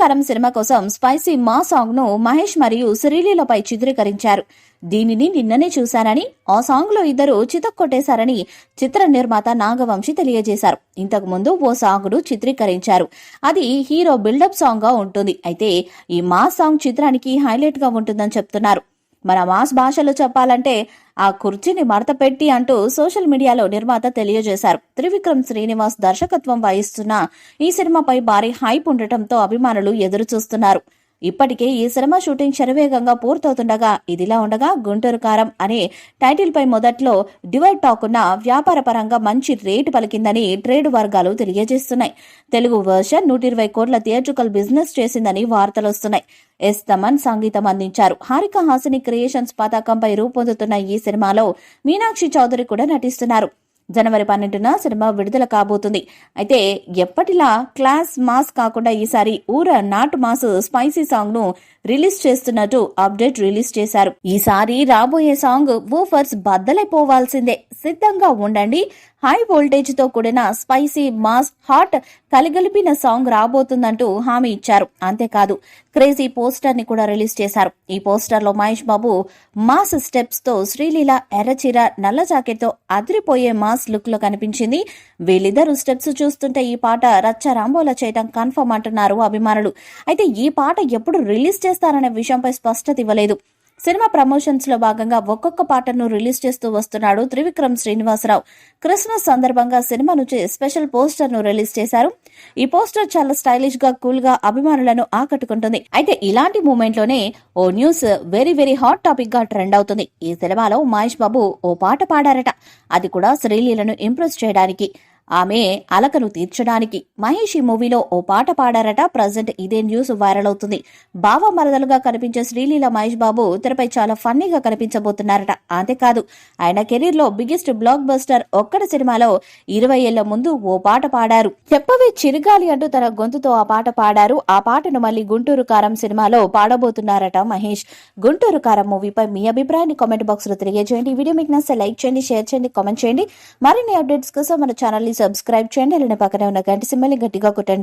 కారం సినిమా కోసం స్పైసీ మా సాంగ్ ను మహేష్ మరియు శ్రీలీలపై చిత్రీకరించారు. దీనిని నిన్ననే చూశానని, ఆ సాంగ్ లో ఇద్దరు చితక్కొట్టేశారని చిత్ర నిర్మాత నాగవంశి తెలియజేశారు. ఇంతకు ముందు ఓ సాంగ్ ను చిత్రీకరించారు. అది హీరో బిల్డప్ సాంగ్ గా ఉంటుంది. అయితే ఈ మా సాంగ్ చిత్రానికి హైలైట్ గా ఉంటుందని చెప్తున్నారు. మన మాస్ భాషలో చెప్పాలంటే ఆ కుర్చీని మడత పెట్టి అంటూ సోషల్ మీడియాలో నిర్మాత తెలియజేశారు. త్రివిక్రమ్ శ్రీనివాస్ దర్శకత్వం వహిస్తున్న ఈ సినిమాపై భారీ హైప్ ఉండటంతో అభిమానులు ఎదురు చూస్తున్నారు. ఇప్పటికే ఈ సినిమా షూటింగ్ శరవేగంగా పూర్తవుతుండగా, ఇదిలా ఉండగా గుంటూరు కారం అనే టైటిల్ పై మొదట్లో డివైడ్ టాక్ ఉన్న వ్యాపార పరంగా మంచి రేటు పలికిందని ట్రేడ్ వర్గాలు తెలియజేస్తున్నాయి. తెలుగు వర్షన్ 120 కోట్ల థియేట్రికల్ బిజినెస్ చేసిందని వార్తలొస్తున్నాయి. ఎస్ తమన్ సంగీతం అందించారు. హారిక హాసిని క్రియేషన్స్ పతాకంపై రూపొందుతున్న ఈ సినిమాలో మీనాక్షి చౌదరి కూడా నటిస్తున్నారు. జనవరి 12న సినిమా విడుదల కాబోతుంది. అయితే ఎప్పటిలా క్లాస్ మాస్ కాకుండా ఈసారి ఊర నాటు మాస్ స్పైసీ సాంగ్ ను రిలీజ్ చేస్తున్నట్టు అప్డేట్ రిలీజ్ చేశారు. ఈసారి రాబోయే సాంగ్ వూఫర్స్ బద్దలైపోవాల్సిందే, సిద్ధంగా ఉండండి. హై వోల్టేజ్ తో కూడిన స్పైసీ మాస్ హాట్ కలిగలిపిన సాంగ్ రాబోతుందంటూ హామీ ఇచ్చారు. అంతేకాదు క్రేజీ పోస్టర్ ని కూడా రిలీజ్ చేశారు. ఈ పోస్టర్ లో మహేష్ బాబు మాస్ స్టెప్స్ తో, శ్రీలీల ఎర్రచీర నల్ల జాకెట్ తో అదిరిపోయే మాస్ లుక్ లో కనిపించింది. వీళ్ళిద్దరు స్టెప్స్ చూస్తుంటే ఈ పాట రచ్చ రాంబోలా చేయడం కన్ఫర్మ్ అంటున్నారు అభిమానులు. అయితే ఈ పాట ఎప్పుడు రిలీజ్ చేస్తారనే విషయంపై స్పష్టత ఇవ్వలేదు. సినిమా ప్రమోషన్స్ లో భాగంగా ఒక్కొక్క పాటను రిలీజ్ చేస్తూ వస్తున్నాడు త్రివిక్రమ్ శ్రీనివాసరావు. క్రిస్మస్ సందర్భంగా సినిమా నుంచి స్పెషల్ పోస్టర్ ను రిలీజ్ చేశారు. ఈ పోస్టర్ చాలా స్టైలిష్ గా, కూల్ గా అభిమానులను ఆకట్టుకుంటుంది. అయితే ఇలాంటి మూమెంట్ లోనే ఓ news very very hot topic గా ట్రెండ్ అవుతుంది. ఈ సినిమాలో మహేష్ బాబు ఓ పాట పాడారట. అది కూడా శ్రీలీలను ఇంప్రెస్ చేయడానికి, ఆమె అలకను తీర్చడానికి. మహేష్ ఈ మూవీలో ఓ పాట పాడారట. ప్రజెంట్ ఇదే న్యూస్ వైరల్ అవుతుంది. బావ మరదలుగా కనిపించే శ్రీలీల మహేష్ బాబు తెరపై చాలా ఫన్నీగా కనిపించబోతున్నారట. అంతేకాదు ఆయన కెరీర్ లో బిగ్గెస్ట్ బ్లాక్ బస్టర్ ఒక్కడి సినిమాలో 20 ఏళ్ల ముందు ఓ పాట పాడారు. చెప్పవే చిరుగాలి అంటూ తన గొంతుతో ఆ పాట పాడారు. ఆ పాటను మళ్ళీ గుంటూరు కారం సినిమాలో పాడబోతున్నారట మహేష్. గుంటూరు కారం మూవీపై మీ అభిప్రాయాన్ని కామెంట్ బాక్స్ లో తెలియజేయండి. ఈ వీడియో మీకు నచ్చితే లైక్ చేయండి, షేర్ చేయండి, కామెంట్ చేయండి. మరిన్ని అప్డేట్స్ కోసం మన ఛానల్ ని సబ్స్క్రైబ్ చేయండి. అలానే పక్కనే ఉన్న గంట సింబల్ ని గట్టిగా కొట్టండి.